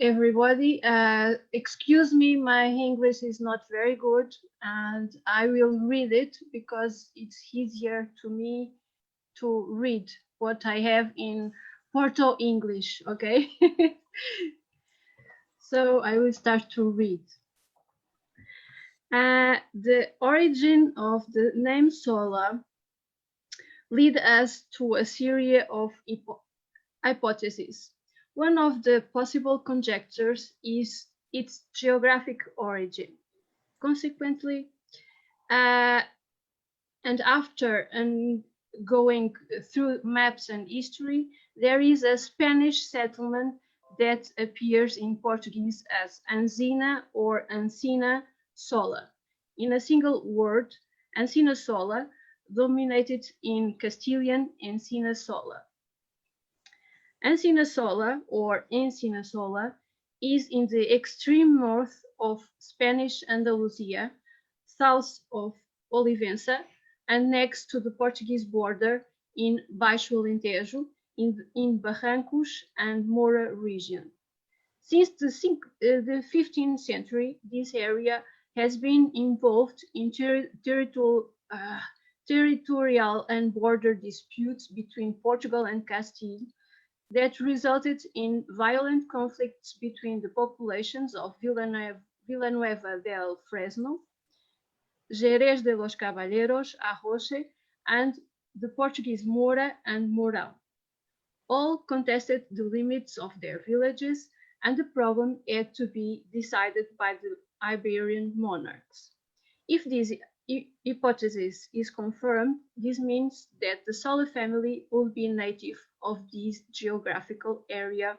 everybody. Excuse me, my English is not very good, and I will read it because it's easier to me to read what I have in Porto English, okay? So I will start to read. The origin of the name Sola lead us to a series of hypotheses. One of the possible conjectures is its geographic origin. Consequently, and after going through maps and history, there is a Spanish settlement that appears in Portuguese as Anzina or Ancina Sola. In a single word, Ancina Sola, dominated in Castilian Encina Sola. Encina Sola or Encina Sola is in the extreme north of Spanish Andalusia, south of Olivença, and next to the Portuguese border in Baixo Alentejo, in Barrancos and Moura region. Since the 15th century, this area has been involved in territorial and border disputes between Portugal and Castile that resulted in violent conflicts between the populations of Villanueva del Fresno, Jerez de los Caballeros, Arroche, and the Portuguese Moura and Mourão. All contested the limits of their villages, and the problem had to be decided by the Iberian monarchs. If this hypothesis is confirmed, this means that the Sola family would be native of this geographical area,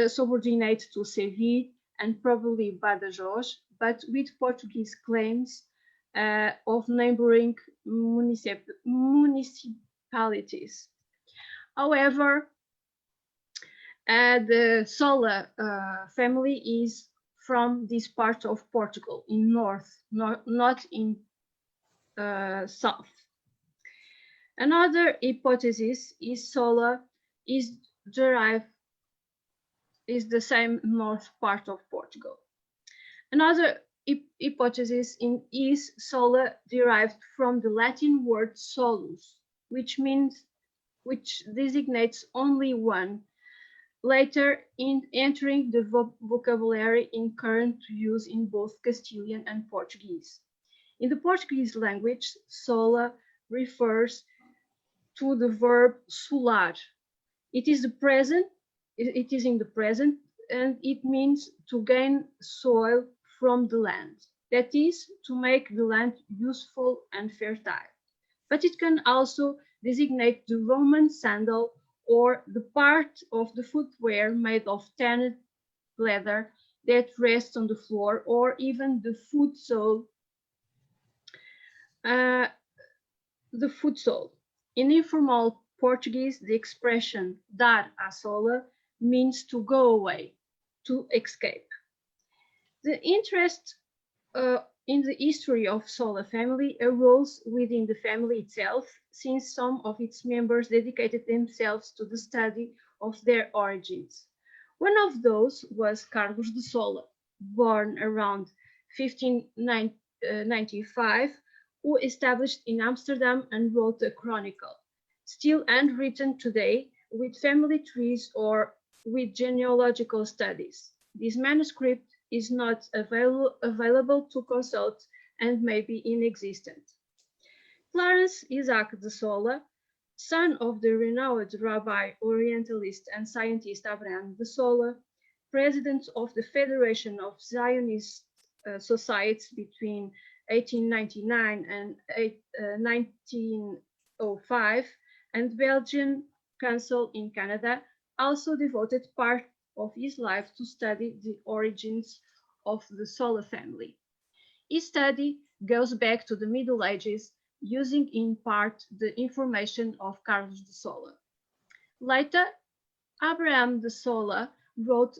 subordinate to Seville and probably Badajoz, but with Portuguese claims of neighboring municipalities. However, the Sola family is from this part of Portugal, in north, not in south. Another hypothesis is Sola is the same north part of Portugal. Another hypothesis is Sola derived from the Latin word solus, which designates only one, later entering the vocabulary in current use in both Castilian and Portuguese. In the Portuguese language, sola refers to the verb solar. It is in the present, and it means to gain soil from the land, that is, to make the land useful and fertile. But it can also designate the Roman sandal or the part of the footwear made of tanned leather that rests on the floor, or even the foot sole. In informal Portuguese, the expression dar à sola means to go away, to escape. The interest in the history of Sola family arose within the family itself, since some of its members dedicated themselves to the study of their origins. One of those was Carlos de Sola, born around 1595, who established in Amsterdam and wrote a chronicle, still unwritten today, with family trees or with genealogical studies. This manuscript is not available to consult and may be inexistent. Clarence Isaac de Sola, son of the renowned rabbi, orientalist, and scientist Abraham de Sola, president of the Federation of Zionist Societies between 1899 and 1905, and Belgian Council in Canada, also devoted part of his life to study the origins of the Sola family. His study goes back to the Middle Ages, using in part the information of Carlos de Sola. Later, Abraham de Sola wrote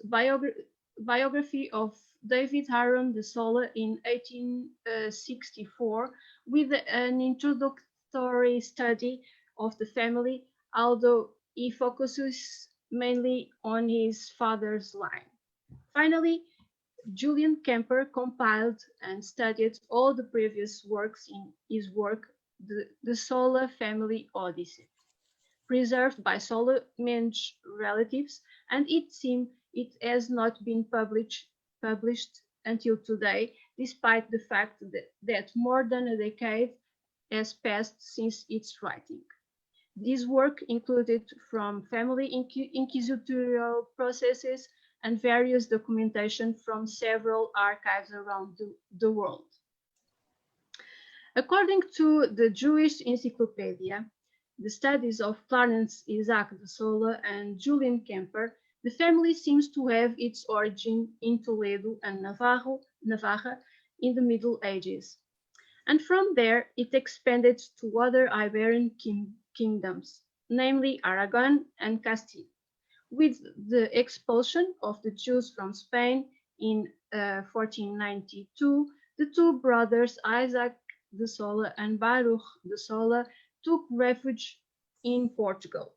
biography of David Aaron de Sola in 1864 with an introductory study of the family, although he focuses mainly on his father's line. Finally, Julian Kemper compiled and studied all the previous works in his work, the Sola Family Odyssey, preserved by Sola Mendes relatives, and it seems it has not been published until today, despite the fact that more than a decade has passed since its writing. This work included from family inquisitorial processes and various documentation from several archives around the world. According to the Jewish Encyclopedia, the studies of Clarence Isaac de Sola and Julian Kemper, the family seems to have its origin in Toledo and Navarra in the Middle Ages. And from there it expanded to other Iberian kingdoms, namely Aragon and Castile. With the expulsion of the Jews from Spain in 1492, the two brothers Isaac de Sola and Baruch de Sola took refuge in Portugal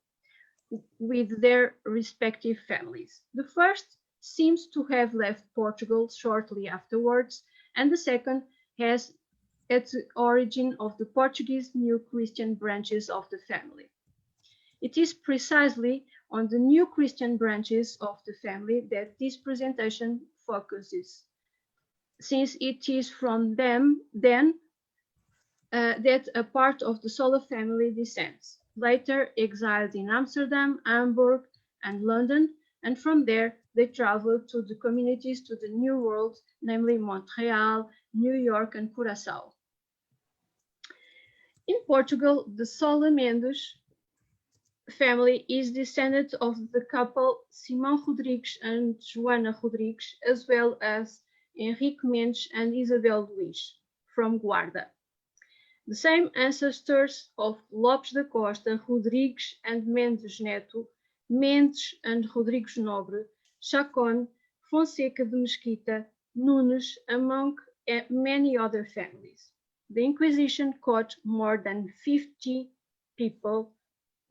with their respective families. The first seems to have left Portugal shortly afterwards, and the second has at the origin of the Portuguese New Christian branches of the family. It is precisely on the New Christian branches of the family that this presentation focuses, since it is from them then that a part of the Sola family descends, later exiled in Amsterdam, Hamburg, and London, and from there they traveled to the communities to the New World, namely Montreal, New York, and Curaçao. In Portugal, the Sola Mendes family is descendant of the couple Simão Rodrigues and Joana Rodrigues, as well as Henrique Mendes and Isabel Luís from Guarda. The same ancestors of Lopes da Costa, Rodrigues and Mendes Neto, Mendes and Rodrigues Nobre, Chacon, Fonseca de Mesquita, Nunes, among many other families. The Inquisition caught more than 50 people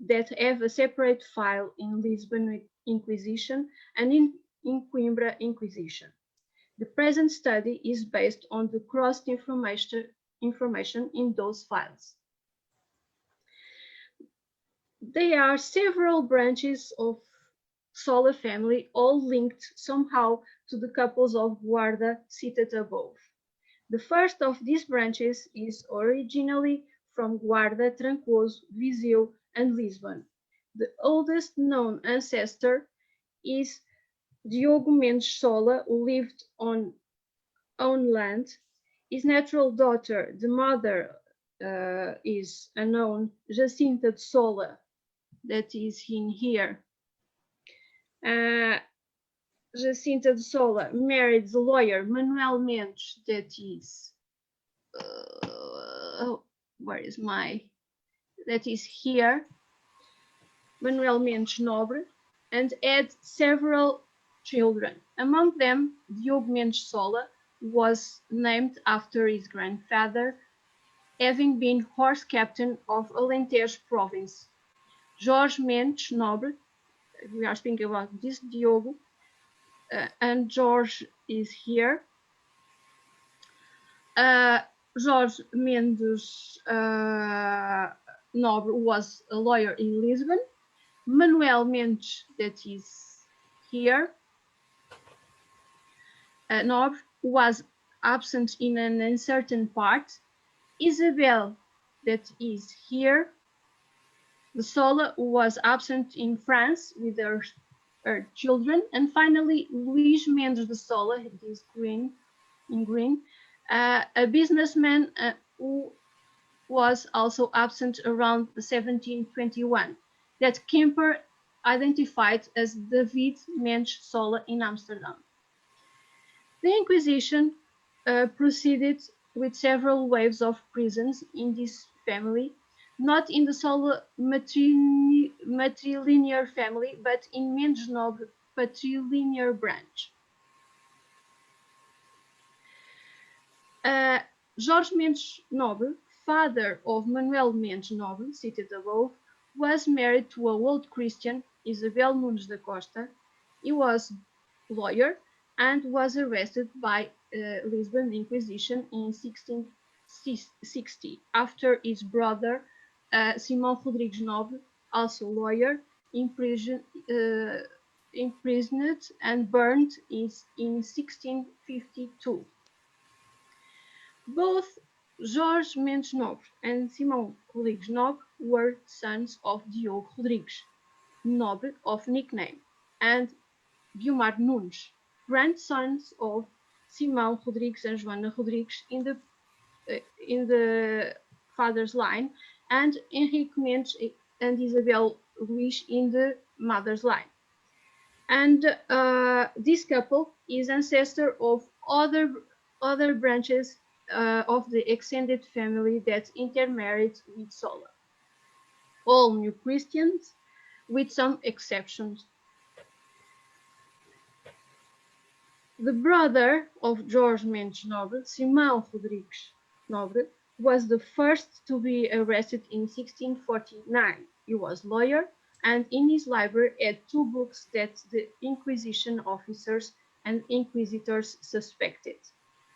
that have a separate file in Lisbon Inquisition and in Coimbra Inquisition. The present study is based on the crossed information in those files. There are several branches of Sola family, all linked somehow to the couples of Guarda cited above. The first of these branches is originally from Guarda, Trancoso, Viseu, and Lisbon. The oldest known ancestor is Diogo Mendes Sola, who lived on own land. His natural daughter, the mother, is unknown, Jacinta de Sola, that is in here. Jacinta de Sola married the lawyer Manuel Mendes, that is, that is here, Manuel Mendes Nobre, and had several children. Among them, Diogo Mendes Sola was named after his grandfather, having been horse captain of Alentejo province. Jorge Mendes Nobre, we are speaking about this Diogo, and George is here. Jorge Mendes Nobre was a lawyer in Lisbon. Manuel Mendes, that is here, Nobre, was absent in an uncertain part. Isabel, that is here, the Sola, who was absent in France with her children, and finally Luís Mendes de Sola, it is green, in green, a businessman who was also absent around 1721, that Kemper identified as David Mendes Sola in Amsterdam. The Inquisition proceeded with several waves of prisons in this family, not in the Sola matrilinear family, but in Mendes Nobre patrilinear branch. Jorge Mendes Nobre, father of Manuel Mendes Nobre, cited above, was married to a old Christian, Isabel Nunes da Costa. He was lawyer, and was arrested by Lisbon Inquisition in 1660 after his brother Simão Rodrigues Nobre, also lawyer, imprisoned and burned in 1652. Both Jorge Mendes Nobre and Simão Rodrigues Nobre were sons of Diogo Rodrigues Nobre of nickname and Guilmar Nunes, grandsons of Simão Rodrigues and Joana Rodrigues in the father's line, and Henrique Mendes and Isabel Luís in the mother's line. And this couple is ancestor of other branches of the extended family that intermarried with Sola. All new Christians, with some exceptions. The brother of Jorge Mendes Nobre, Simão Rodrigues Nobre, was the first to be arrested in 1649. He was lawyer, and in his library had two books that the Inquisition officers and inquisitors suspected.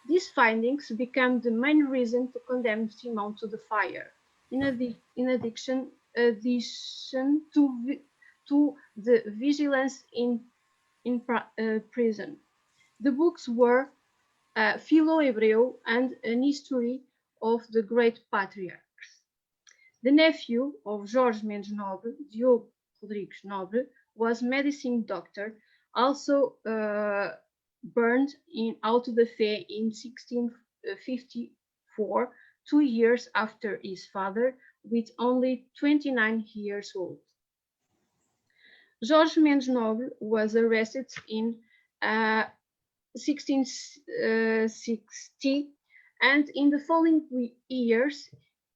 These findings became the main reason to condemn Simão to the fire, in addition to the vigilance in prison. The books were Philo-Hebreu and an history of the great patriarchs. The nephew of Jorge Mendes Nobre, Diogo Rodrigues Nobre, was medicine doctor, also burned in auto de fe in 1654, 2 years after his father, with only 29 years old. Jorge Mendes Nobre was arrested in 1660, and in the following years,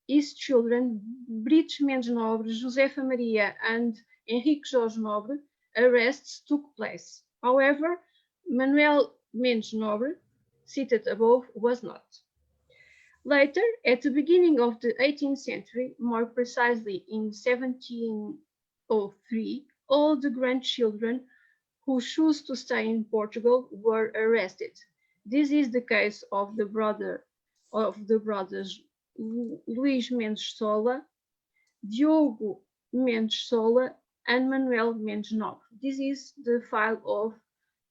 his children, Brites Mendes Nobre, Josefa Maria, and Henrique Jorge Nobre, arrests took place. However, Manuel Mendes Nobre, cited above, was not. Later, at the beginning of the 18th century, more precisely in 1703, all the grandchildren who chose to stay in Portugal were arrested. This is the case of the brothers Luís Mendes Sola, Diogo Mendes Sola, and Manuel Mendes Nobre. This is the file of,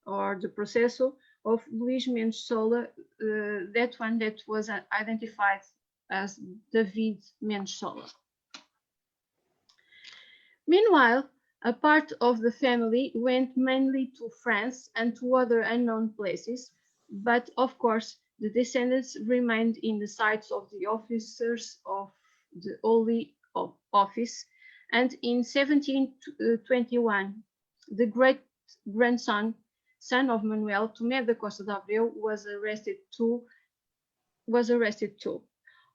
or the processo of Luís Mendes Sola, that one that was identified as David Mendes Sola. Meanwhile, a part of the family went mainly to France and to other unknown places, but of course the descendants remained in the sites of the officers of the Holy Office, and in 1721 the great-grandson, son of Manuel, Tomé da Costa da Abreu, was arrested too.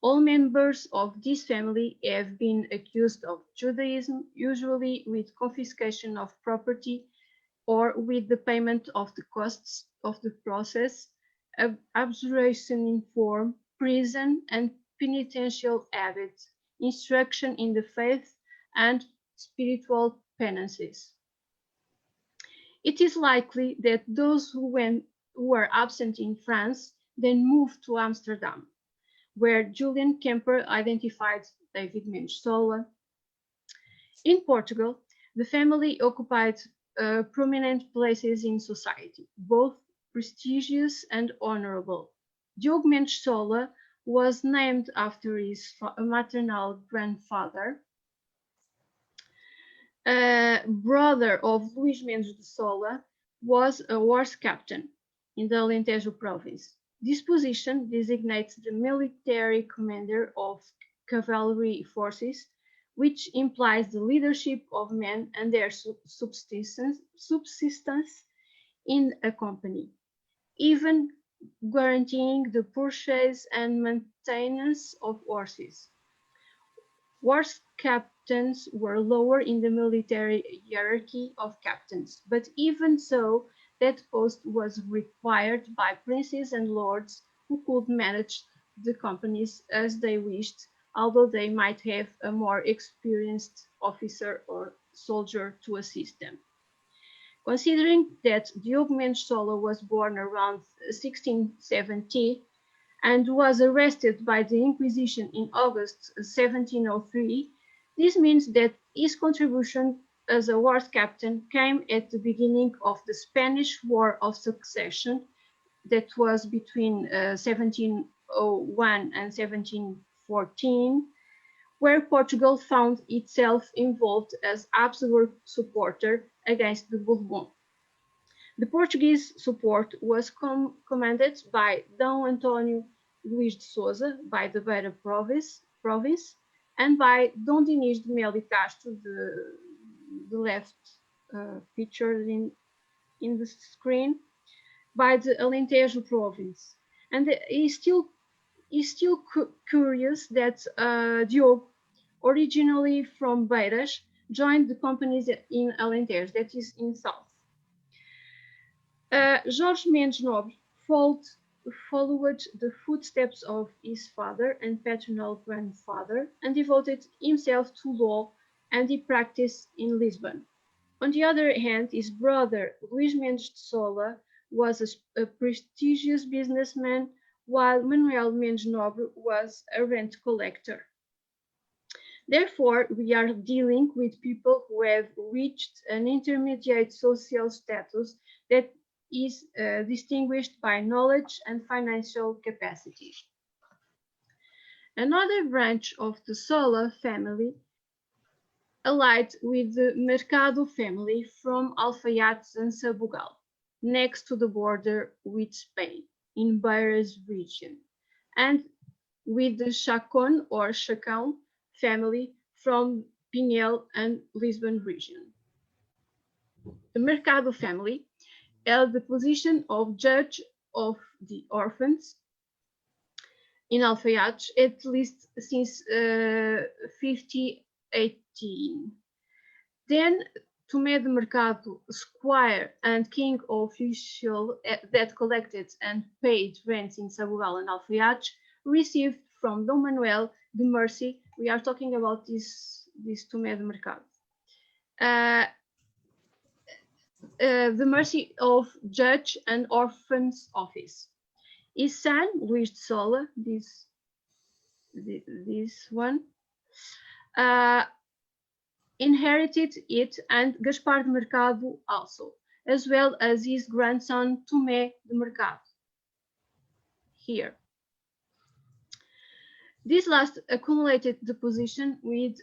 All members of this family have been accused of Judaism, usually with confiscation of property or with the payment of the costs of the process, abjuration in form, prison and penitential habits, instruction in the faith, and spiritual penances. It is likely that those who were absent in France then moved to Amsterdam, where Julian Kemper identified David Mendes Sola. In Portugal, the family occupied prominent places in society, both prestigious and honorable. Diogo Mendes Sola was named after his maternal grandfather, brother of Luís Mendes de Sola, was a horse captain in the Alentejo province. This position designates the military commander of cavalry forces, which implies the leadership of men and their subsistence in a company, even guaranteeing the purchase and maintenance of horses. Horse captains were lower in the military hierarchy of captains, but even so, that post was required by princes and lords who could manage the companies as they wished, although they might have a more experienced officer or soldier to assist them. Considering that Diogo Mendes Sola was born around 1670 and was arrested by the Inquisition in August 1703, this means that his contribution as a war captain came at the beginning of the Spanish War of Succession that was between 1701 and 1714, where Portugal found itself involved as Habsburg supporter against the Bourbons. The Portuguese support was commanded by Dom António Luís de Souza by the Beira province, and by Dom Dinis de Melo e Castro, the left pictured in the screen, by the Alentejo province. And it's still curious that Diogo, originally from Beiras, joined the companies in Alentejo, that is in south. Jorge Mendes Nobre followed the footsteps of his father and paternal grandfather and devoted himself to law, and he practiced in Lisbon. On the other hand, his brother Luís Mendes de Sola was a prestigious businessman, while Manuel Mendes Nobre was a rent collector. Therefore, we are dealing with people who have reached an intermediate social status that is distinguished by knowledge and financial capacity. Another branch of the Sola family allied with the Mercado family from Alfaiates and Sabugal, next to the border with Spain, in Beiras region, and with the Chacon or Chacão family from Pinhel and Lisbon region. The Mercado family held the position of judge of the orphans in Alfaiates at least since 1518. Then Tomé de Mercado, squire and king official that collected and paid rents in Sabugal and Alfaiates, received from Dom Manuel the mercy. We are talking about this Tomé de Mercado. The mercy of judge and orphans office. His son, Luís de Sola, this one, inherited it, and Gaspar de Mercado also, as well as his grandson Tomé de Mercado. Here. This last accumulated the position with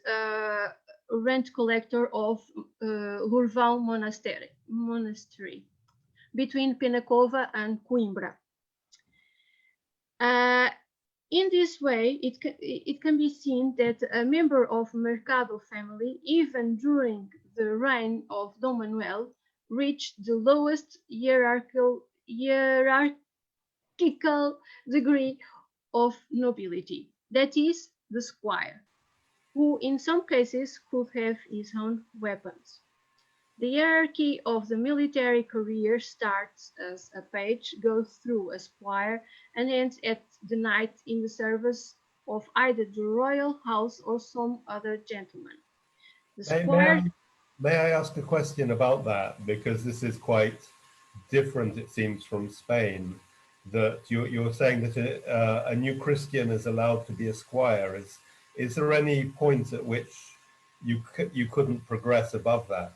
rent collector of Lourvão Monastery between Penacova and Coimbra. In this way, it can be seen that a member of Mercado family, even during the reign of Dom Manuel, reached the lowest hierarchical degree of nobility, that is, the squire, who in some cases could have his own weapons. The hierarchy of the military career starts as a page, goes through a squire, and ends at the knight in the service of either the royal house or some other gentleman. The squire... May I ask a question about that? Because this is quite different, it seems, from Spain. That you're saying that a new Christian is allowed to be a squire. Is there any point at which you couldn't progress above that?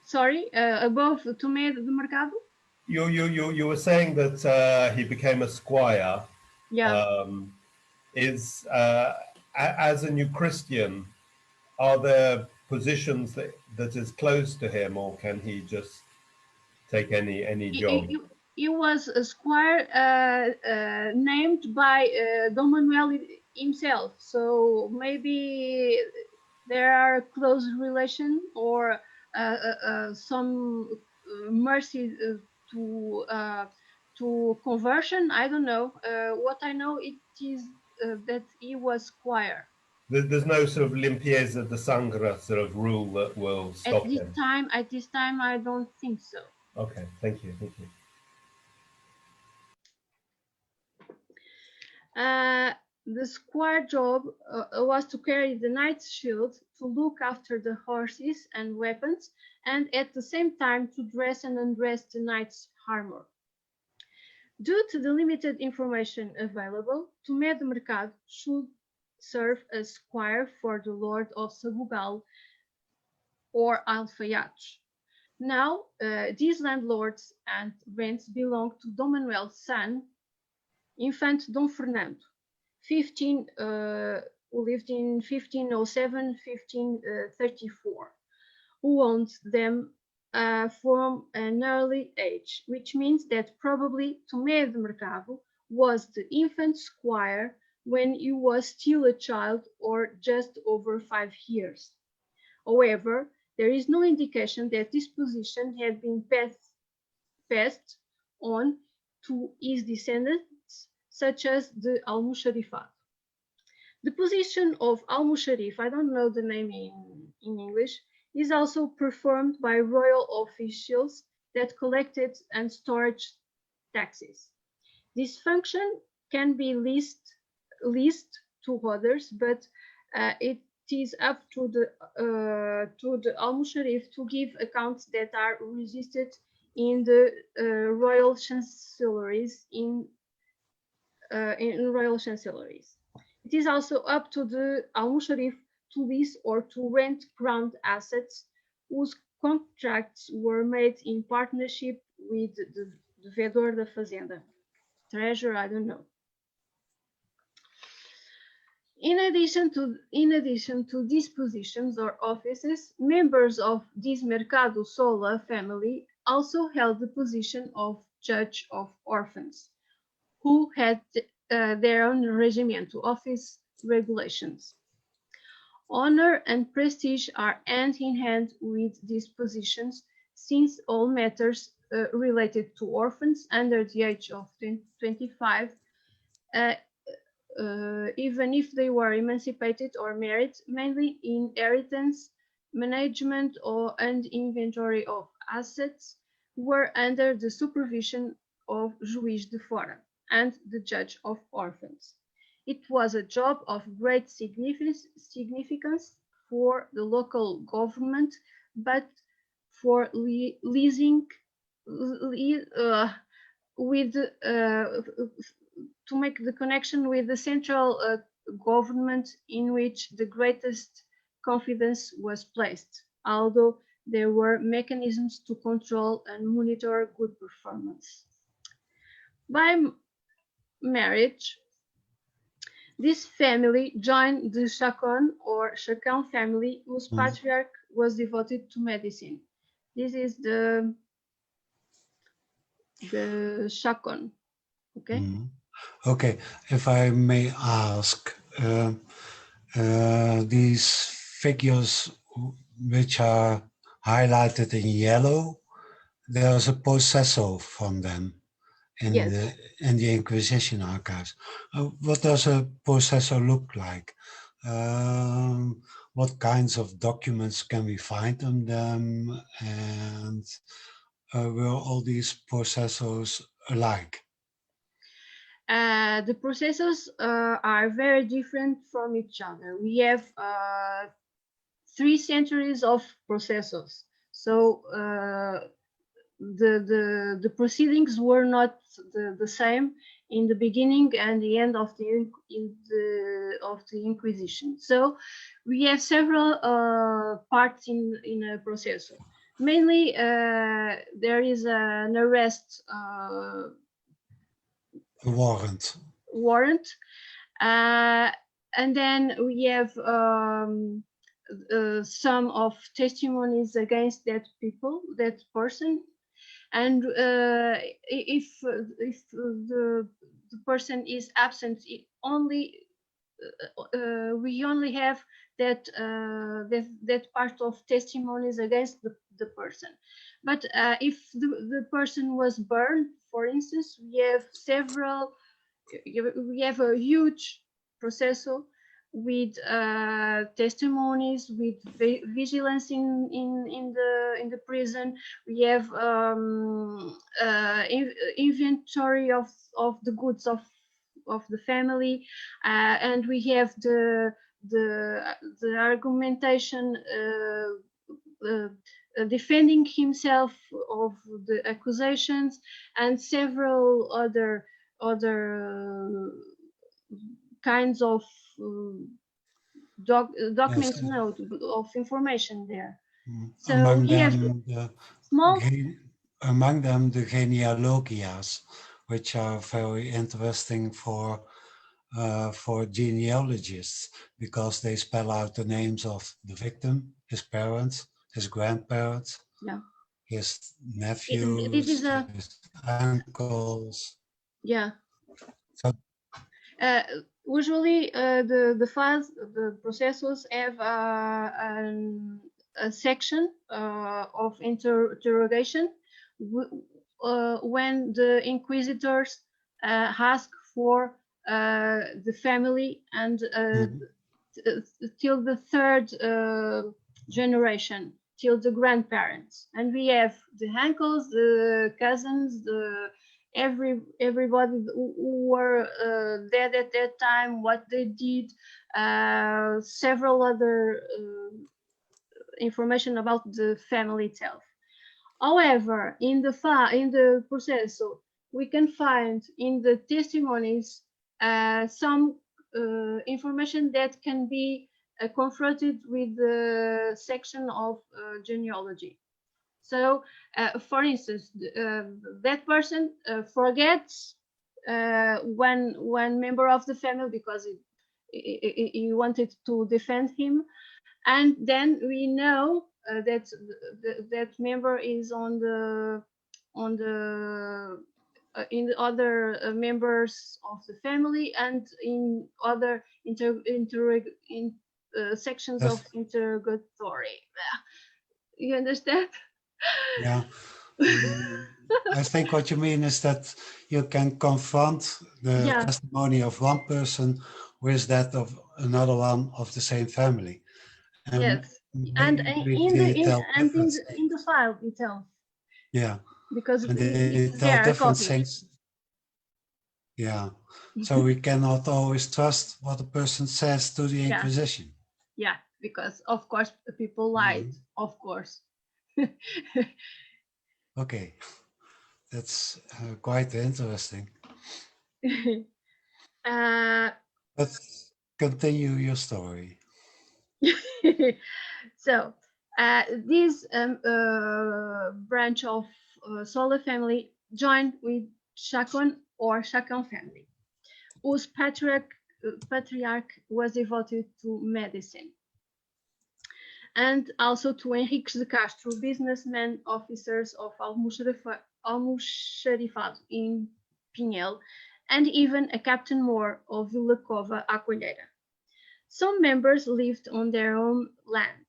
Sorry, above Tomé de Mercado? You were saying that he became a squire. Yeah. As a new Christian, are there positions that is close to him, or can he just take any job? He was a squire named by Dom Manuel himself, so maybe there are close relation or some mercy to conversion. I don't know. What I know it is that he was squire. There's no sort of limpieza de sangre sort of rule that will stop him. At this time, I don't think so. Okay, thank you. The squire job was to carry the knight's shield to look after the horses and weapons, and at the same time to dress and undress the knight's armor. Due to the limited information available, Tomé de Mercado should serve as squire for the Lord of Sabugal or alfaiates. Now, these landlords and rents belong to Dom Manuel's son, infant Dom Fernando, who lived in 1507-1534, who owned them from an early age, which means that probably Tomé de Mercado was the infant squire when he was still a child or just over 5 years. However, there is no indication that this position had been passed on to his descendants, such as the Almoxarifado. The position of Almoxarif, I don't know the name in English, is also performed by royal officials that collected and stored taxes. This function can be leased to others, but it is up to the Almoxarif to give accounts that are registered in the royal chancelleries in royal chancelleries. It is also up to the Almoxarif to lease or to rent ground assets whose contracts were made in partnership with the Vedor da Fazenda. Treasurer, I don't know. In addition to these positions or offices, members of this Mercado Sola family also held the position of judge of orphans, who had their own regimento office regulations. Honor and prestige are hand in hand with these positions, since all matters related to orphans under the age of 25, even if they were emancipated or married, mainly inheritance, management, and inventory of assets, were under the supervision of Juiz de Fora and the judge of orphans. It was a job of great significance for the local government, but for leasing to make the connection with the central government, in which the greatest confidence was placed, although there were mechanisms to control and monitor good performance. By marriage, this family joined the Chacon or Chacon family, whose patriarch was devoted to medicine. This is the Chacon. Okay. Okay, if I may ask, these figures which are highlighted in yellow, there's a possessor from them in the Inquisition archives. What does a possessor look like? What kinds of documents can we find on them, and were all these possessors alike? The processors are very different from each other. We have 3 centuries of processors, so the proceedings were not the same in the beginning and the end of the Inquisition. So we have several parts in a processor. Mainly, there is an arrest. Warrant, and then we have some of testimonies against that person, and if the person is absent, we only have that part of testimonies against the person. But if the person was burned, for instance, we have a huge processor with testimonies, with vigilance in the prison. We have inventory of the goods of the family, and we have the the argumentation defending himself of the accusations, and several other kinds of documents, Yes, of information there. So among he has them, small. among them the genealogias, which are very interesting for genealogists, because they spell out the names of the victim, his parents, his grandparents, Yeah, his this nephews, is a, his uncles. yeah. So Usually the files, the processors have a section of interrogation when the inquisitors ask for the family, and till the third generation, till the grandparents, and we have the uncles, the cousins, everybody who were dead at that time, what they did, several other information about the family itself. However, in the processor, we can find in the testimonies some information that can be confronted with the section of genealogy. So, for instance, that person forgets one member of the family because he wanted to defend him, and then we know that that member is on the in the other members of the family, and in other sections of interrogatory. You understand? yeah. I think what you mean is that you can confront the Yeah. testimony of one person with that of another one of the same family. And yes, and in the file itself. Yeah, because and they tell there are different copies. things. Yeah, so we cannot always trust what a person says to the Inquisition. Yeah, because of course people lied, of course. Okay, that's quite interesting. Let's continue your story. So this branch of Sola family joined with Chacon or Chacon family, whose patriarch was devoted to medicine, and also to Henriques de Castro, businessmen, officers of Almoxarifado in Pinhel, and even a Captain Moore of Villacova Aquilera. Some members lived on their own land,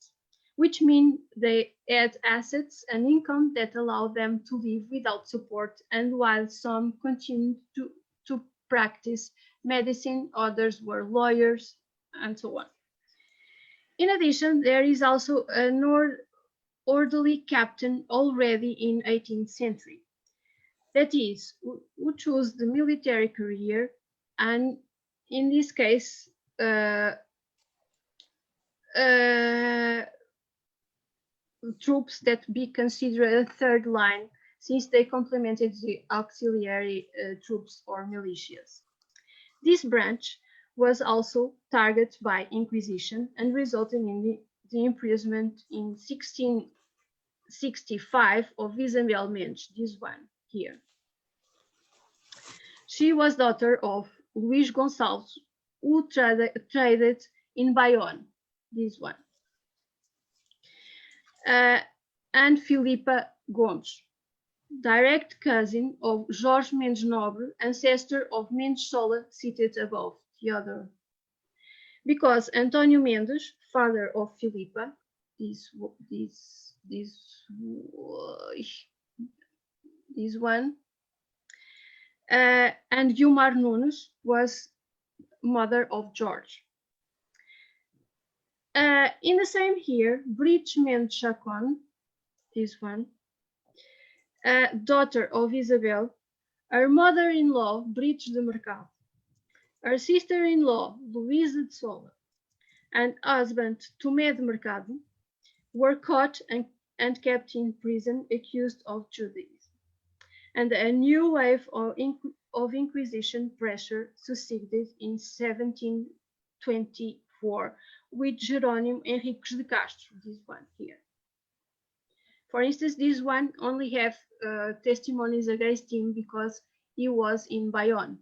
which means they had assets and income that allowed them to live without support, and while some continued to practice medicine, others were lawyers, and so on. In addition, there is also an orderly captain already in 18th century, that is, who chose the military career, and in this case, troops that be considered a third line, since they complemented the auxiliary troops or militias. This branch was also targeted by Inquisition and resulted in the imprisonment in 1665 of Isabel Mendes, this one here. She was daughter of Luís Gonçalves, who traded in Bayonne, this one. And Filipa Gomes, direct cousin of Jorge Mendes Nobre, ancestor of Mendes Sola, cited above, the other. Because Antonio Mendes, father of Filipa, this one, and Guiomar Nunes was mother of George. In the same year, Bridge Mendes Chacon, this one, daughter of Isabel, her mother-in-law, Bridge de Mercado, her sister-in-law, Luísa de Sola, and husband Tomé de Mercado were caught and kept in prison accused of Judaism. And a new wave of Inquisition pressure succeeded in 1724 with Jerônimo Henriques de Castro, this one here. For instance, this one only have testimonies against him because he was in Bayonne.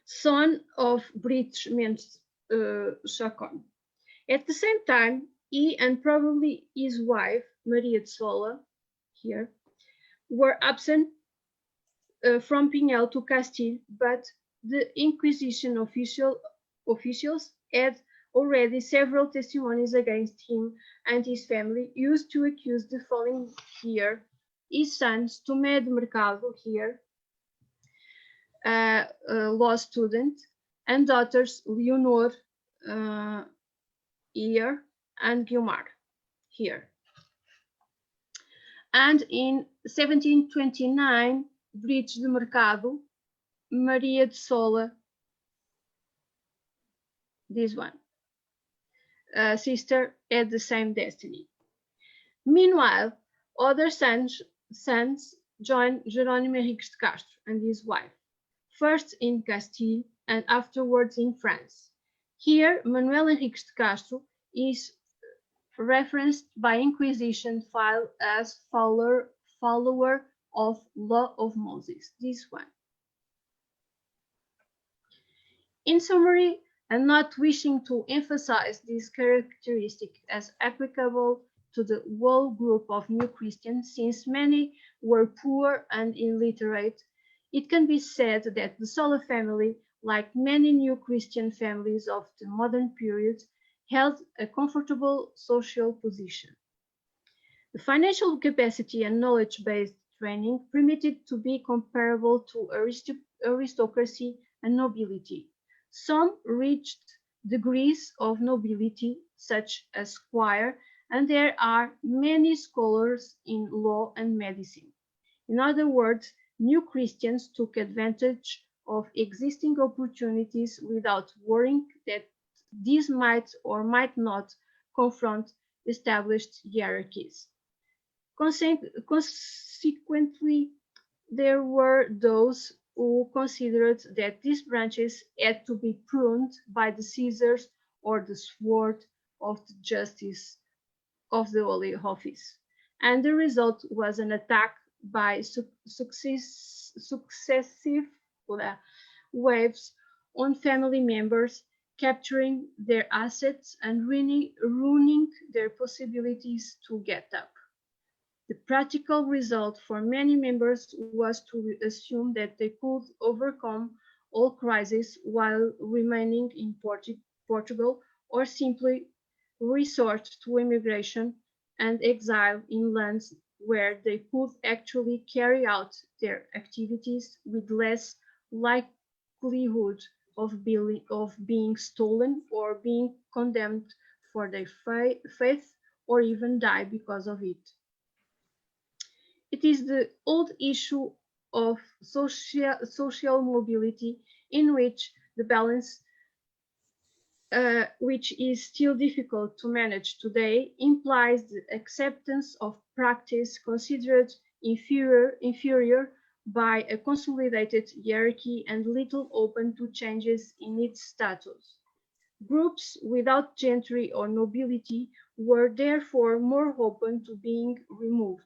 Son of British Mendes Chacon. At the same time, he and probably his wife, Maria de Sola, here, were absent from Pinhel to Castile, but the Inquisition officials had already several testimonies against him and his family, used to accuse the following here: his sons, Tomé de Mercado here, a law student, and daughters, Leonor here and Guiomar here. And in 1729, Brites de Mercado, Maria de Sola, this one, sister, had the same destiny. Meanwhile, other sons joined Jerônimo Henriques de Castro and his wife, first in Castile and afterwards in France. Here, Manuel Henriques de Castro is referenced by Inquisition file as follower of Law of Moses, this one. In summary, and not wishing to emphasize this characteristic as applicable to the whole group of New Christians, since many were poor and illiterate, it can be said that the Sola family, like many New Christian families of the modern period, held a comfortable social position. The financial capacity and knowledge-based training permitted to be comparable to aristocracy and nobility. Some reached degrees of nobility, such as squire, and there are many scholars in law and medicine. In other words, New Christians took advantage of existing opportunities without worrying that these might or might not confront established hierarchies. Consequently, there were those who considered that these branches had to be pruned by the scissors or the sword of the justice of the Holy Office, and the result was an attack by successive waves on family members, capturing their assets and ruining their possibilities to get up. The practical result for many members was to assume that they could overcome all crises while remaining in Portugal, or simply resort to immigration and exile in lands where they could actually carry out their activities with less likelihood of being stolen or being condemned for their faith, or even die because of it. It is the old issue of social mobility, in which the balance, which is still difficult to manage today, implies the acceptance of practice considered inferior by a consolidated hierarchy and little open to changes in its status. Groups without gentry or nobility were therefore more open to being removed,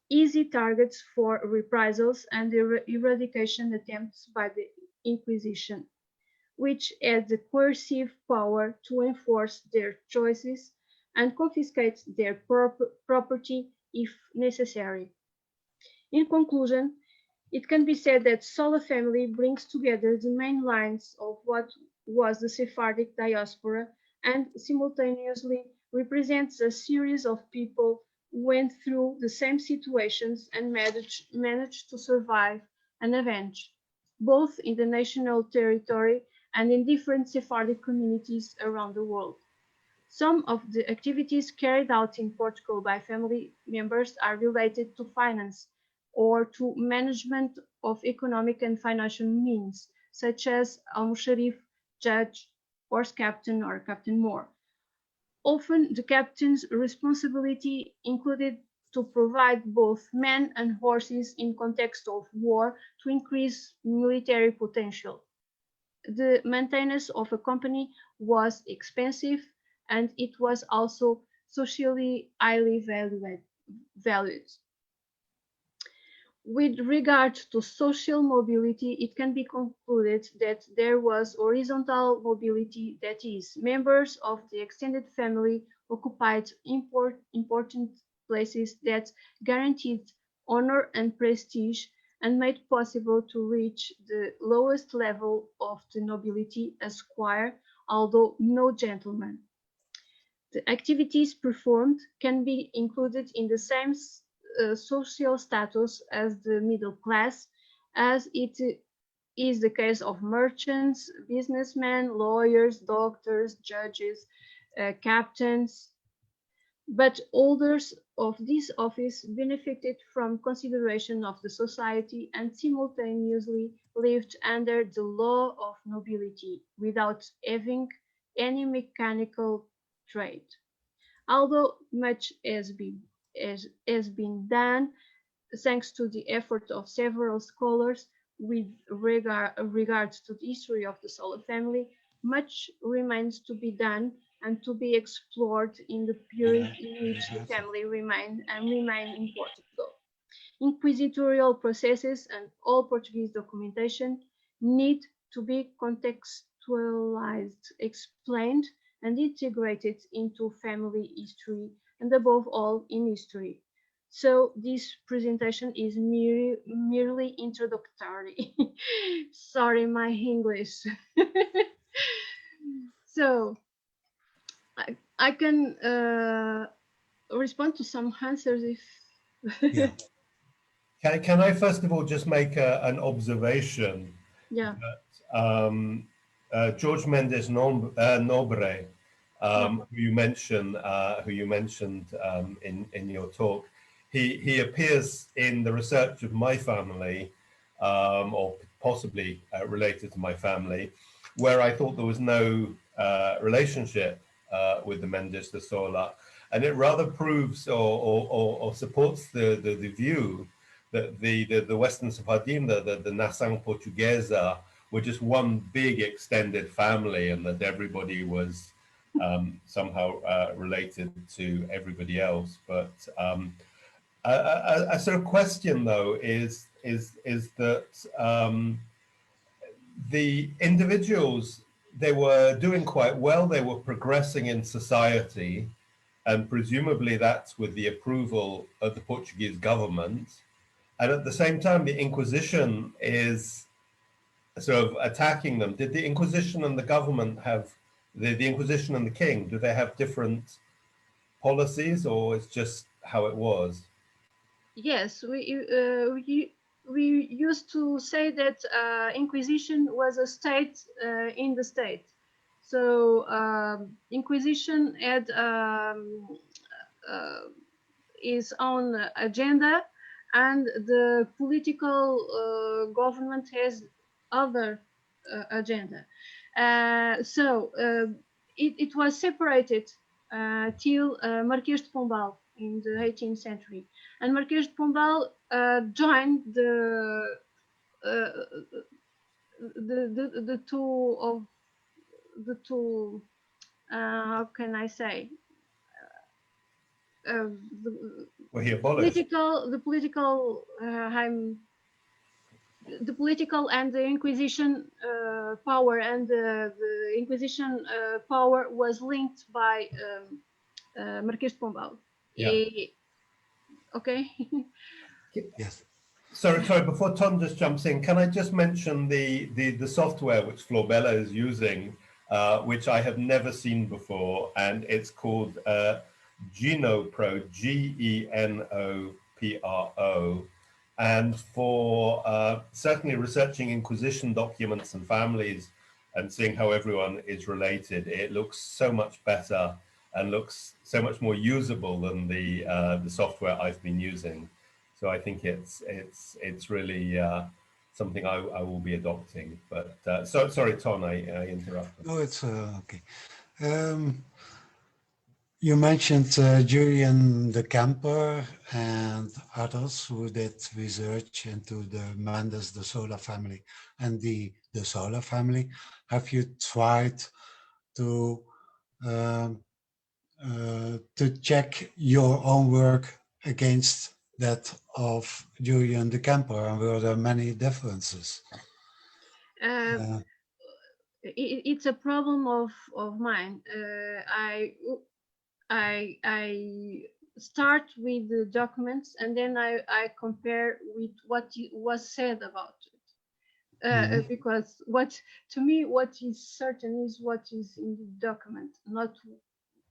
easy targets for reprisals and eradication attempts by the Inquisition, which had the coercive power to enforce their choices and confiscate their property if necessary. In conclusion, it can be said that Sola family brings together the main lines of what was the Sephardic diaspora and simultaneously represents a series of people who went through the same situations and managed to survive and avenge, both in the national territory and in different Sephardic communities around the world. Some of the activities carried out in Portugal by family members are related to finance or to management of economic and financial means, such as almoxarife, judge, horse captain or captain more. Often the captain's responsibility included to provide both men and horses in context of war to increase military potential. The maintenance of a company was expensive and it was also socially highly valued. With regard to social mobility, it can be concluded that there was horizontal mobility, that is, members of the extended family occupied important places that guaranteed honor and prestige and made possible to reach the lowest level of the nobility, a squire, although no gentleman. The activities performed can be included in the same social status as the middle class, as it is the case of merchants, businessmen, lawyers, doctors, judges, captains. But holders of this office benefited from consideration of the society and simultaneously lived under the law of nobility without having any mechanical trade. Although much has been done, thanks to the effort of several scholars with regards to the history of the Sola family, much remains to be done and to be explored in the period in which the family remain in Portugal. Inquisitorial processes and all Portuguese documentation need to be contextualized, explained, and integrated into family history, and above all in history. So this presentation is merely introductory. Sorry, my English. So I can respond to some answers if. Yeah. Can I first of all just make an observation? Yeah. George Mendes Nobre, Yeah. who you mentioned in your talk, he appears in the research of my family, or possibly related to my family, where I thought there was no relationship with the Mendes de Sola, and it rather proves or supports the view that the Western Sephardim, the Nação Portuguesa, were just one big extended family, and that everybody was somehow related to everybody else. But a sort of question, though, is that the individuals, they were doing quite well. They were progressing in society, and presumably that's with the approval of the Portuguese government. And at the same time, the Inquisition is sort of attacking them. Did the Inquisition and the government have, the Inquisition and the king, do they have different policies, or it's just how it was? Yes, we used to say that Inquisition was a state in the state. So Inquisition had its own agenda, and the political government has other agenda. So it was separated till Marquês de Pombal in the 18th century, and Marquês de Pombal joined the two how can I say Were he abolished? the political and the Inquisition power, and the Inquisition power was linked by Marquês de Pombal. Yeah. Okay. Yes. Sorry, before Tom just jumps in, can I just mention the software which Florbela is using, which I have never seen before, and it's called GenoPro, GENOPRO. And for certainly researching Inquisition documents and families and seeing how everyone is related, it looks so much better and looks so much more usable than the software I've been using. So I think it's really something I will be adopting. But sorry, Ton, I interrupted. No, it's okay. You mentioned Julian de Kemper and others who did research into the Mendes de Sola family and the Sola family. Have you tried to check your own work against that of Julian de Kemper, and were there many differences? It's a problem of mine. I start with the documents, and then I compare with what was said about it. Because to me what is certain is what is in the document, not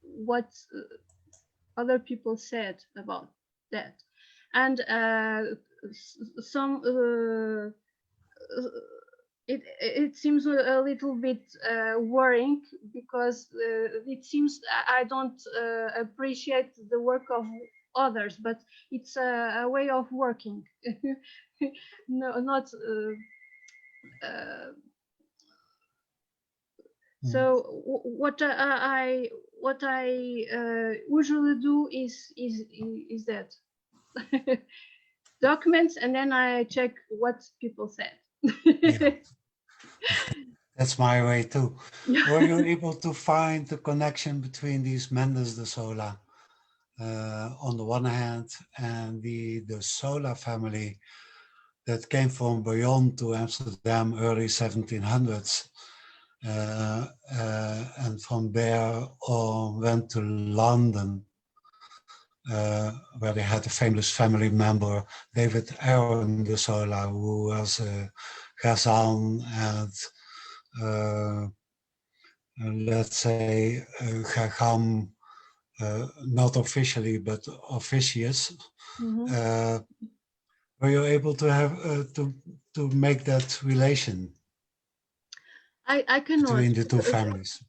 what other people said about that. And some it seems a little bit worrying, because it seems I don't appreciate the work of others, but it's a way of working. No, not so what I usually do is that documents, and then I check what people said. Yeah. That's my way too. Yeah. Were you able to find the connection between these Mendes de Sola on the one hand and the Sola family that came from Bayonne to Amsterdam early 1700s, and from there on went to London, where they had a famous family member, David Aaron de Sola, who was a Gazan and let's say Gagam, not officially but officious. Were you able to have to make that relation I cannot, between the two families?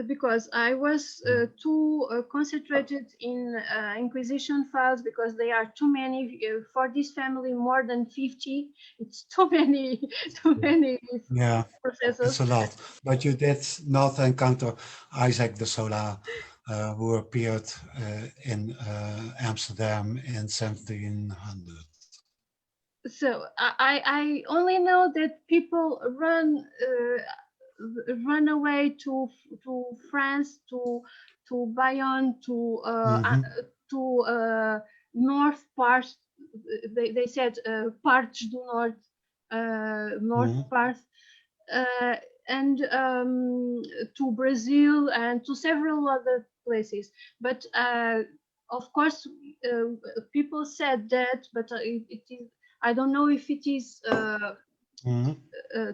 Because I was too concentrated in Inquisition files, because there are too many for this family, more than 50. It's too many, Yeah, processes. it's a lot. But you did not encounter Isaac de Sola, who appeared in Amsterdam in 1700. So I only know that people run away to France, to Bayonne, to north part. They said parts do north, north part, and to Brazil and to several other places. But of course, people said that, but it is. I don't know if it is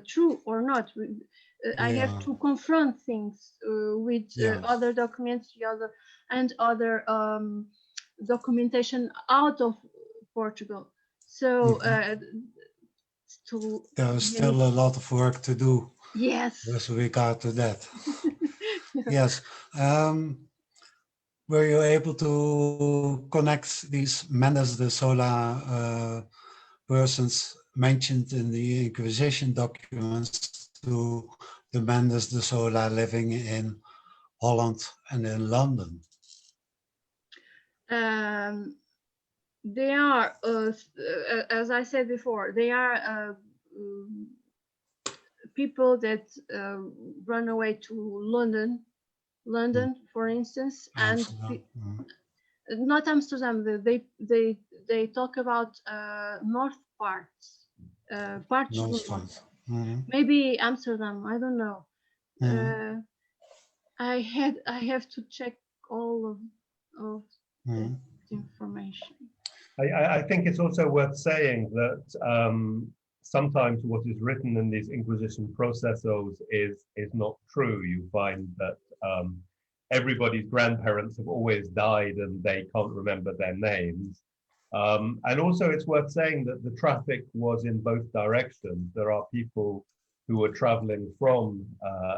true or not. I have to confront things with other documents, other documentation out of Portugal. So there's still a lot of work to do. Yes. With regard to that. Yes. Were you able to connect these Mendes de Sola persons mentioned in the Inquisition documents to the Mendes de Sola living in Holland and in London? They are, as I said before, they are people that run away to London, for instance, Amsterdam. and not Amsterdam. They talk about north parts, parts. Maybe Amsterdam. I don't know. I have to check all of the information. I think it's also worth saying that sometimes what is written in these Inquisition processos is not true. You find that everybody's grandparents have always died and they can't remember their names. And also it's worth saying that the traffic was in both directions. There are people who were traveling from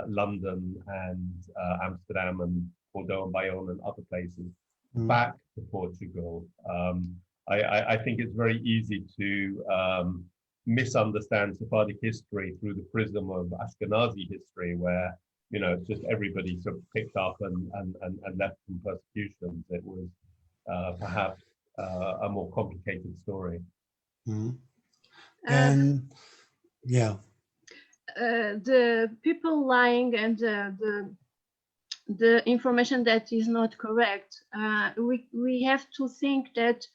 London and Amsterdam and Bordeaux and Bayonne and other places back to Portugal. I think it's very easy to misunderstand Sephardic history through the prism of Ashkenazi history, where it's just everybody sort of picked up and left from persecutions. It was perhaps a more complicated story. Mm. And yeah, the people lying and the information that is not correct. We have to think that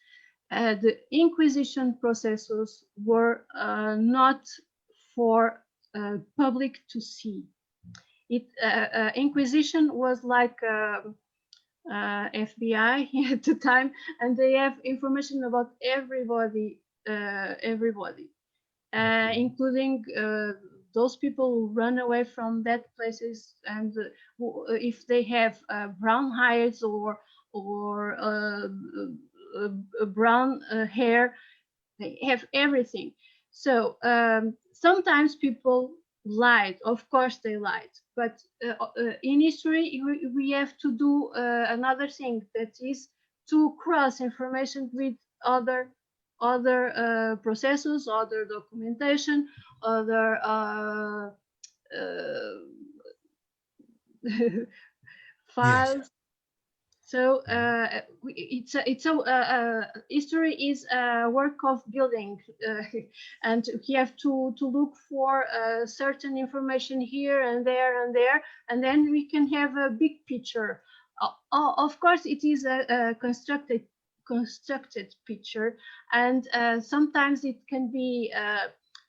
the Inquisition processes were not for public to see. Inquisition was like FBI at the time, and they have information about everybody, including those people who run away from that places, and if they have brown eyes or brown hair, they have everything. So sometimes people lied. Of course they lied, but in history we have to do another thing, that is to cross information with other processes, other documentation, other files. Yes. So history is a work of building, and we have to look for certain information here and there, and then we can have a big picture. Of course, it is a constructed picture, and sometimes it can be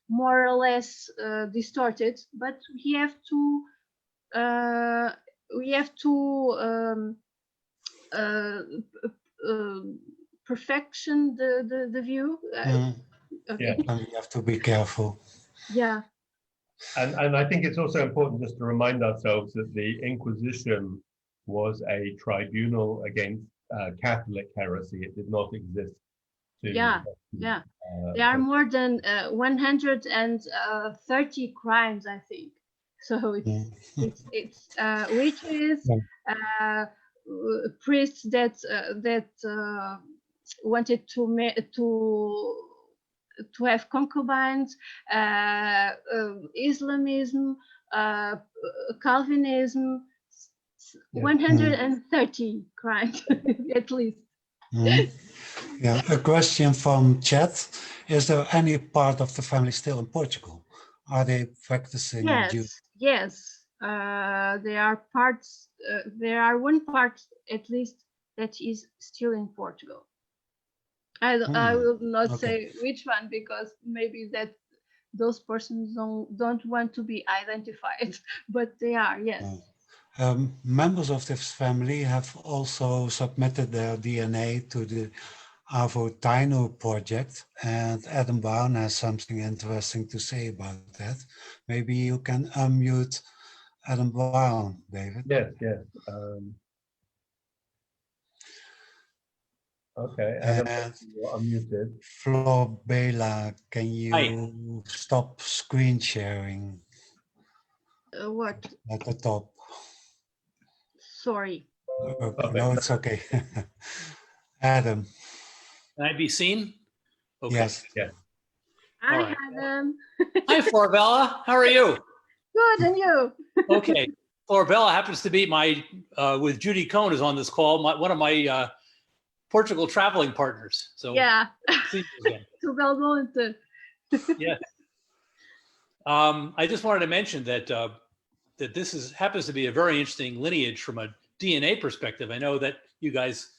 more or less distorted, but we have to perfection the view. Yeah, and you have to be careful. Yeah. And I think it's also important just to remind ourselves that the Inquisition was a tribunal against Catholic heresy. It did not exist. Yeah. There are more than 130 crimes, I think. So it's witches, priests that wanted to have concubines, Islamism, Calvinism, 130 crimes at least. Yeah, a question from chat. Is there any part of the family still in Portugal? Are they practicing? Yes. There are parts. There are one part at least that is still in Portugal. I will not say which one, because maybe that those persons don't want to be identified, but they are, yes. Members of this family have also submitted their DNA to the Avo Taino project, and Adam Brown has something interesting to say about that. Maybe you can unmute Adam Brown, David. Yes. Okay, Adam, you're unmuted. Florbela, can you stop screen sharing? What? At the top. Sorry. Okay. No, it's okay. Adam. Can I be seen? Okay. Yes. Hi, right. Adam. Hi, Florbela. How are you? Good, and you? Okay. Florbela happens to be with Judy Cohn is on this call, one of my Portugal traveling partners. So yeah. Too well known. Yes. I just wanted to mention that that this happens to be a very interesting lineage from a DNA perspective. I know that you guys,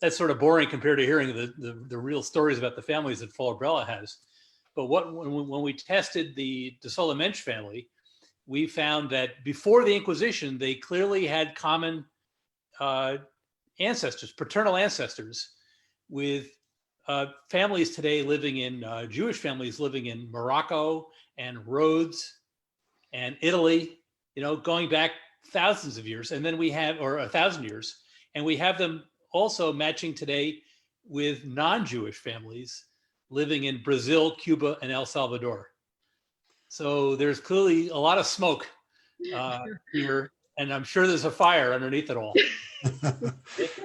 that's sort of boring compared to hearing the real stories about the families that Florbela has. But when we tested the Sola Mendes family, we found that before the Inquisition, they clearly had common ancestors, paternal ancestors, with families today living in, Jewish families living in Morocco and Rhodes and Italy, going back thousands of years. And then we have, or 1,000 years, and we have them also matching today with non-Jewish families living in Brazil, Cuba, and El Salvador. So there's clearly a lot of smoke here, and I'm sure there's a fire underneath it all.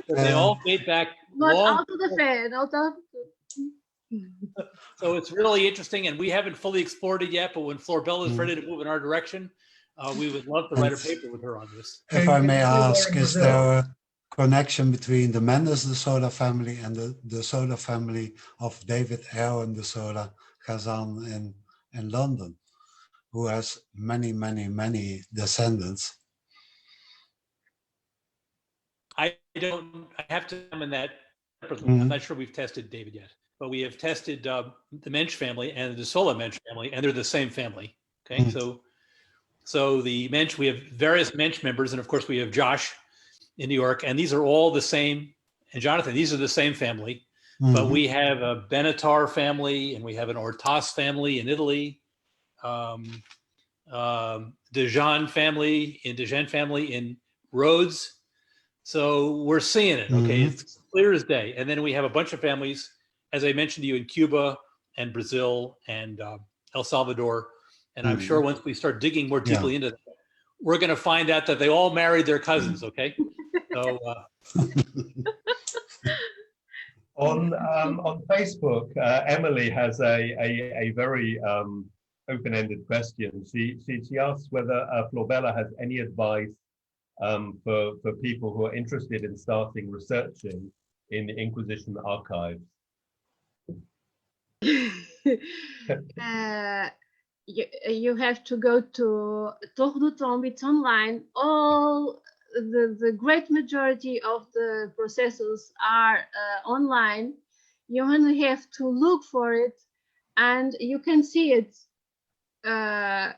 They all date back long. Not out of the fan, out of. So it's really interesting, and we haven't fully explored it yet, but when Florbela is ready to move in our direction, we would love to write a paper with her on this. If I may ask, is there a connection between the Mendes de Sola family and the Sola family of David Aaron de Sola Gazan in London, who has many, many, many descendants? I have to examine that separately. I'm not sure we've tested David yet, but we have tested the Mensch family and the Sola Mensch family, and they're the same family. Okay, so the Mensch, we have various Mensch members, and of course we have Josh in New York, and these are all the same. And Jonathan, these are the same family, but we have a Benatar family, and we have an Ortas family in Italy, Dejean family in Rhodes. So we're seeing it. Okay, it's clear as day. And then we have a bunch of families, as I mentioned to you, in Cuba and Brazil and El Salvador. And I'm sure once we start digging more deeply into that, we're going to find out that they all married their cousins. Okay, so on Facebook, Emily has a very open-ended question. She asks whether Florbela has any advice for people who are interested in starting researching in the Inquisition archives. You have to go to Torre do Tombo. It's online. All the great majority of the processes are online. You only have to look for it, and you can see it. There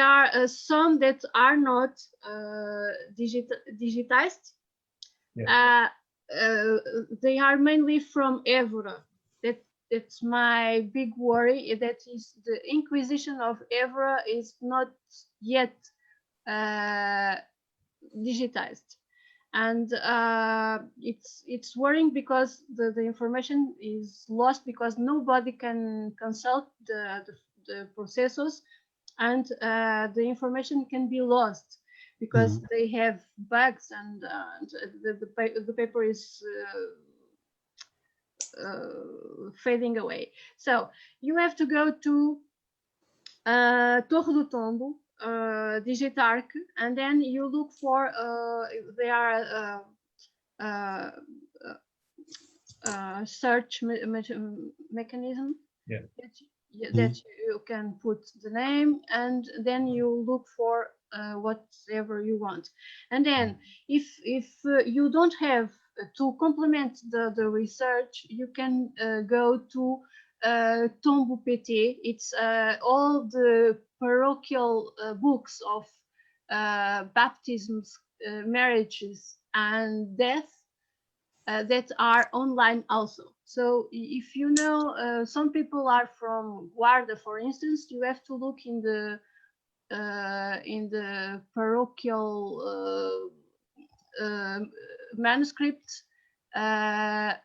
are some that are not digitized. Yeah. They are mainly from Évora. That's my big worry. That is, the Inquisition of Évora is not yet digitized, and it's worrying because the information is lost because nobody can consult the processors, and the information can be lost because they have bugs, and the paper is fading away. So you have to go to Torre do Tombo, Digitarc, and then you look for there are search mechanism that you can put the name, and then you look for whatever you want. And then if you don't have to complement the research, you can go to Tombo PT. It's all the parochial books of baptisms, marriages, and death that are online also. So if you know, some people are from Guarda, for instance, you have to look in the parochial manuscript, and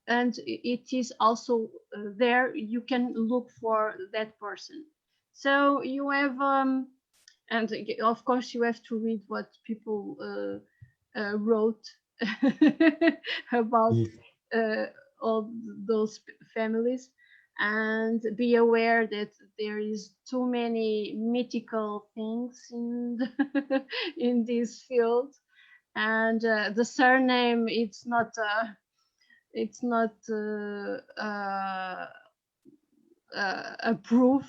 it is also there. You can look for that person. So you have, and of course you have to read what people wrote about all those families, and be aware that there is too many mythical things in in this field, and the surname, it's not a proof.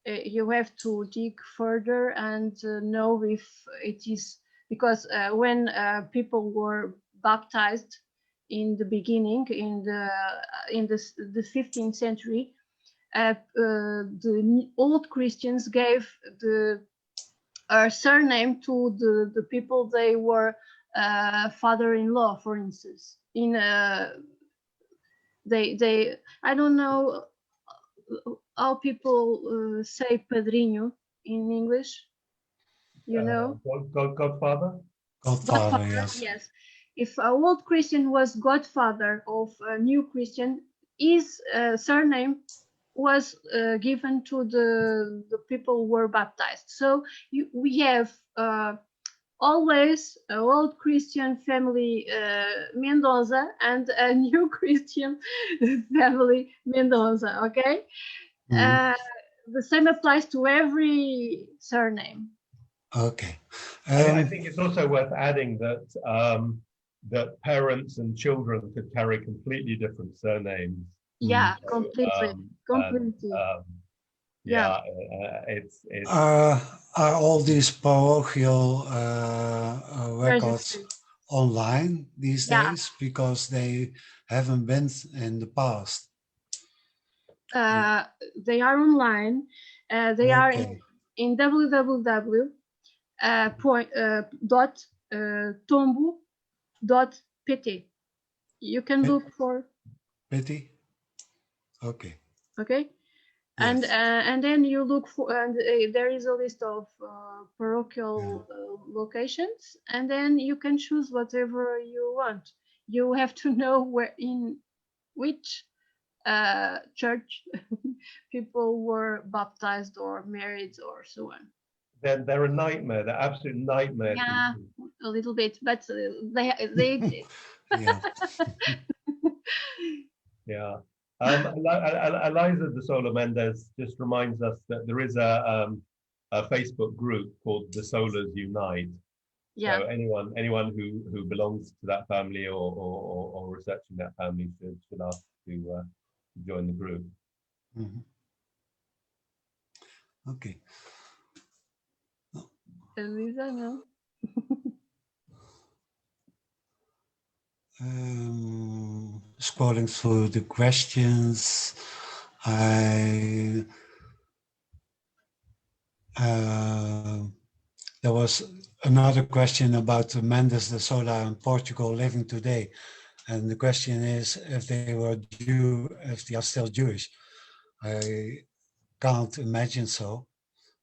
You have to dig further and know if it is, because when people were baptized in the beginning, in the 15th century, the old Christians gave the surname to the people they were father-in-law, for instance. In they I don't know how people say padrinho in English. You know, Godfather. Godfather, yes. Yes. If an old Christian was godfather of a new Christian, his surname was given to the people who were baptized. So we have always an old Christian family Mendoza and a new Christian family Mendoza. Okay, Mhm. the same applies to every surname. Okay. I think it's also worth adding that that parents and children could carry completely different surnames. Yeah, Mm. completely, And completely. Yeah. yeah, it's Are all these parochial records Registry. online these Yeah. days because they haven't been in the past? They are online. They are Okay. in www dot tombo dot pt. You can Pit- look for, Pity? Okay. okay, Yes. and then you look for, and there is a list of parochial locations, and then you can choose whatever you want. You have to know where, in which church people were baptized or married or so on. they're a nightmare. They're absolute nightmare. Yeah, a little bit, but they exist. Yeah. Yeah. Eliza de Sola Mendes just reminds us that there is a Facebook group called the Solas Unite. Yeah. So anyone who belongs to that family or researching that family should ask to join the group. Mhm. Okay. Elisa, no. Scrolling through the questions, I there was another question about Mendes de Sola in Portugal living today, and the question is if they were if they are still Jewish. I can't imagine so,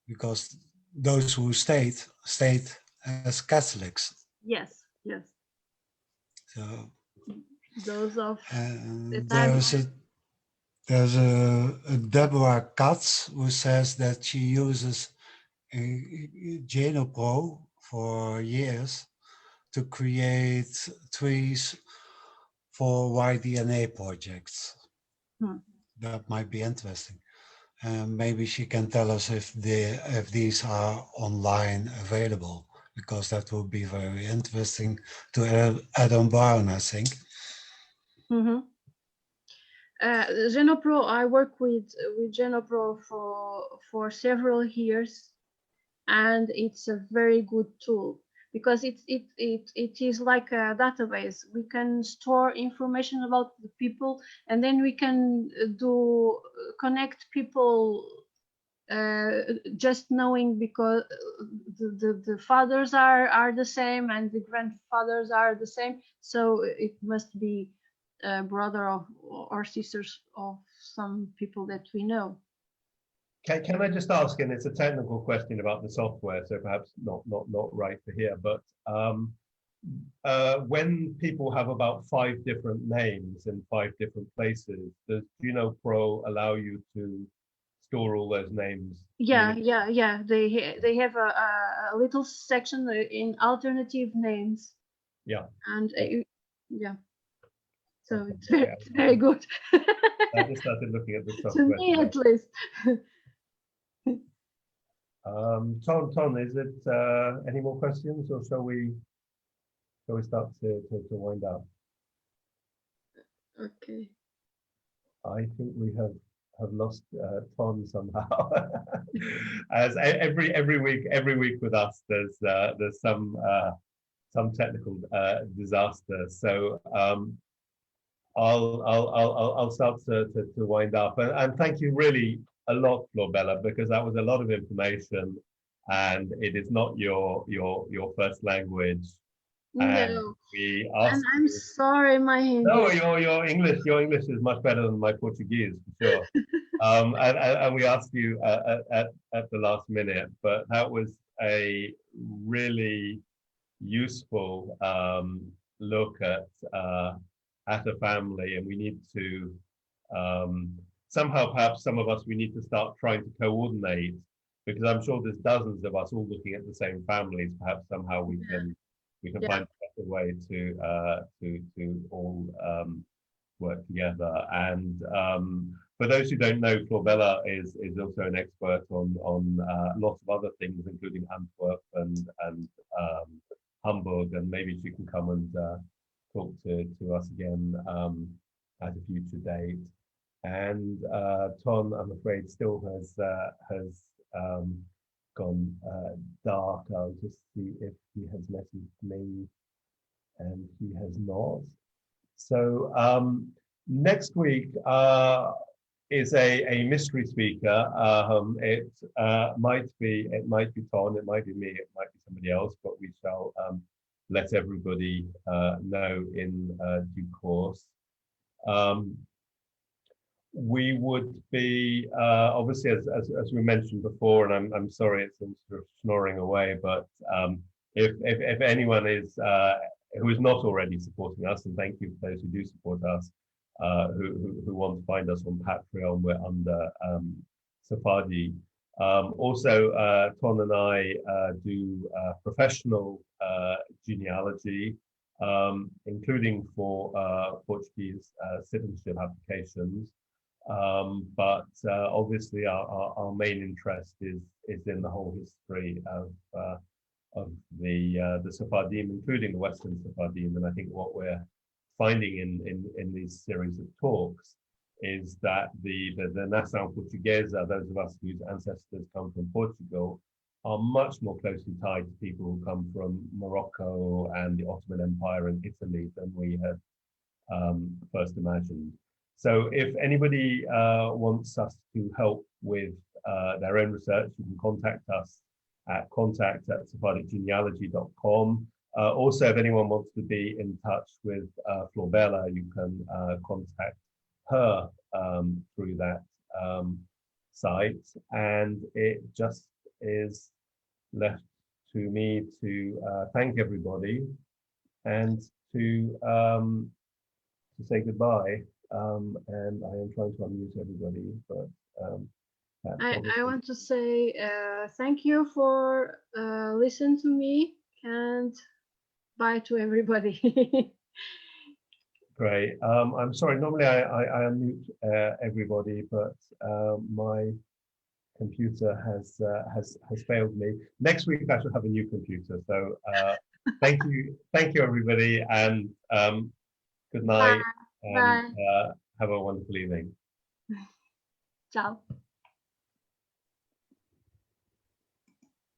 because those who stayed as Catholics. Yes, yes. So Those of the and time. there's a Deborah Katz who says that she uses Genopro for years to create trees for YDNA projects. Hmm. That might be interesting. And maybe she can tell us if these are online available, because that would be very interesting to Adam Brown, I think. Mm-hmm. Genopro, I work with Genopro for several years, and it's a very good tool because it is like a database. We can store information about the people, and then we can do connect people just knowing, because the fathers are the same and the grandfathers are the same, so it must be a brother of or sisters of some people that we know. Can I just ask, and it's a technical question about the software, so perhaps not right for here, but when people have about 5 different names in 5 different places, does Juno Pro allow you to store all those names? Yeah. They have a little section in alternative names. Yeah. And yeah, so Okay. it's very, very good. I just started looking at the To software me, today. at least. Tom, is it any more questions, or shall we start to wind up? Okay. I think we have lost Tom somehow. As every week with us, there's some technical disaster. So I'll start to wind up, and thank you really a lot, Florbela, because that was a lot of information, and it is not your first language, and No, we and asked I'm you. sorry, my No, English. your English is much better than my Portuguese for sure. And we asked you at the last minute, but that was a really useful look at a family, and we need to somehow, perhaps some of us, we need to start trying to coordinate because I'm sure there's dozens of us all looking at the same families. Perhaps somehow we can Yeah. find a better way to all work together. And for those who don't know, Florbela is also an expert on lots of other things, including Antwerp and Hamburg, and maybe she can come and talk to us again at a future date. And Ton, I'm afraid, still has gone dark. I'll just see if he has messaged me, and he has not. So next week is a mystery speaker. It might be Ton, it might be me, it might be somebody else, but we shall let everybody know in due course. We would be obviously, as we mentioned before, and I'm sorry it's sort of snoring away, but if anyone is who is not already supporting us, and thank you for those who do support us, who want to find us on Patreon, we're under Sephardi. Also, Ton and I do professional genealogy, including for Portuguese citizenship applications. But obviously our main interest is in the whole history of the Sephardim, including the Western Sephardim. And I think what we're finding in these series of talks is that the Nação Portuguesa, those of us whose ancestors come from Portugal, are much more closely tied to people who come from Morocco and the Ottoman Empire and Italy than we had first imagined. So if anybody wants us to help with their own research, you can contact us at contact@sephardicgenealogy.com. Also, if anyone wants to be in touch with Florbela, you can contact her through that site. And it just is left to me to thank everybody and to say goodbye. And I am trying to unmute everybody, but I want to say thank you for listening to me, and bye to everybody. Great. I'm sorry. Normally I unmute everybody, but my computer has failed me. Next week I shall have a new computer. So thank you everybody, and good night. Bye. And have a wonderful evening. Ciao.